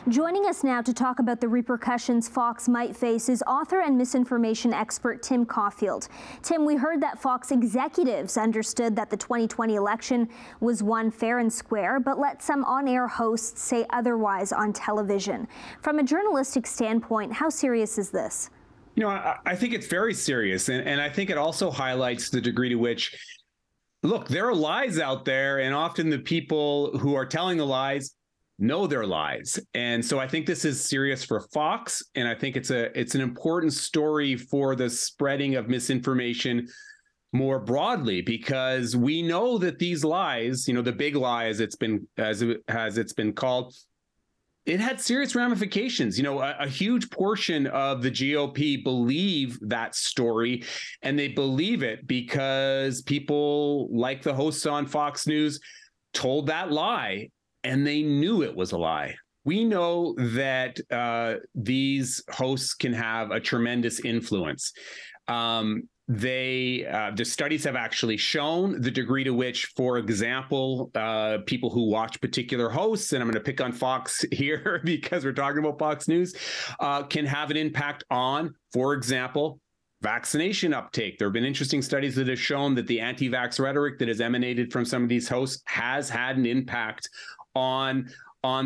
Joining us now to talk about the repercussions Fox might face is author and misinformation expert Tim Caulfield. Tim, we heard that Fox executives understood that the 2020 election was won fair and square, but let some on-air hosts say otherwise on television. From a journalistic standpoint, how serious is this? You know, I think it's very serious, and I think it also highlights the degree to which, look, there are lies out there, and often the people who are telling the lies know they're lies. And so I think this is serious for Fox, and I think it's an important story for the spreading of misinformation more broadly, because we know that these lies, you know, the big lie as it's been called, it had serious ramifications. You know, a huge portion of the GOP believe that story, and they believe it because people like the hosts on Fox News told that lie, and they knew it was a lie. We know that these hosts can have a tremendous influence. The studies have actually shown the degree to which, for example, people who watch particular hosts, and I'm going to pick on Fox here because we're talking about Fox News, can have an impact on, for example, vaccination uptake. There have been interesting studies that have shown that the anti-vax rhetoric that has emanated from some of these hosts has had an impact on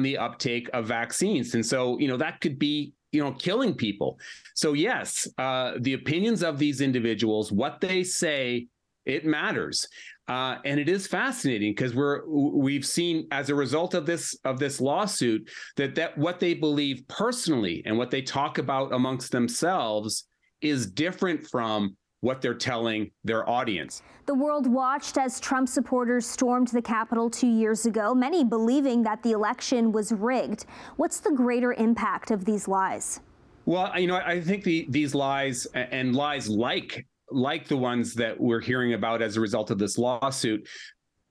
the uptake of vaccines. And so, you know, that could be, you know, killing people. So yes, the opinions of these individuals, what they say, it matters. And it is fascinating because we've seen as a result of this lawsuit that what they believe personally and what they talk about amongst themselves is different from what they're telling their audience. The world watched as Trump supporters stormed the Capitol 2 years ago, many believing that the election was rigged. What's the greater impact of these lies? Well, you know, I think these lies and lies like the ones that we're hearing about as a result of this lawsuit,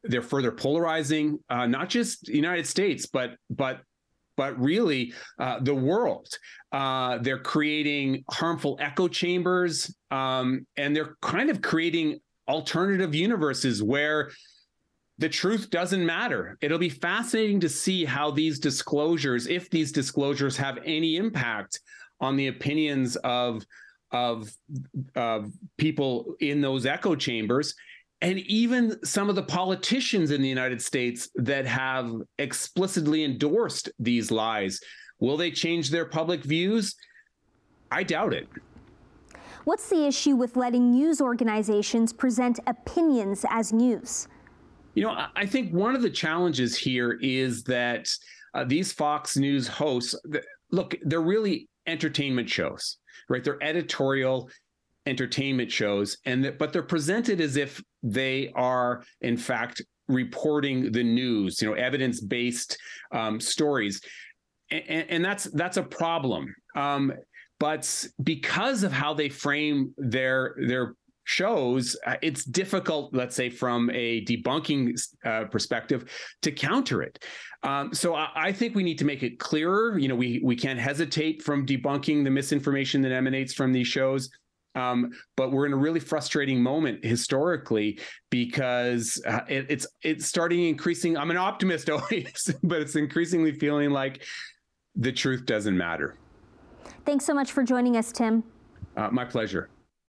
they're further polarizing, not just the United States, but really the world. They're creating harmful echo chambers, and they're kind of creating alternative universes where the truth doesn't matter. It'll be fascinating to see how these disclosures, if these disclosures have any impact on the opinions of people in those echo chambers. And even some of the politicians in the United States that have explicitly endorsed these lies. Will they change their public views? I doubt it. What's the issue with letting news organizations present opinions as news? You know, I think one of the challenges here is that these Fox News hosts, look, they're really entertainment shows, right? They're editorial entertainment shows, but they're presented as if they are, in fact, reporting the news, you know, evidence-based stories. And that's a problem. But because of how they frame their shows, it's difficult, let's say, from a debunking perspective, to counter it. So I think we need to make it clearer. You know, we can't hesitate from debunking the misinformation that emanates from these shows. But we're in a really frustrating moment historically because it's starting increasing. I'm an optimist always, but it's increasingly feeling like the truth doesn't matter. Thanks so much for joining us, Tim. My pleasure.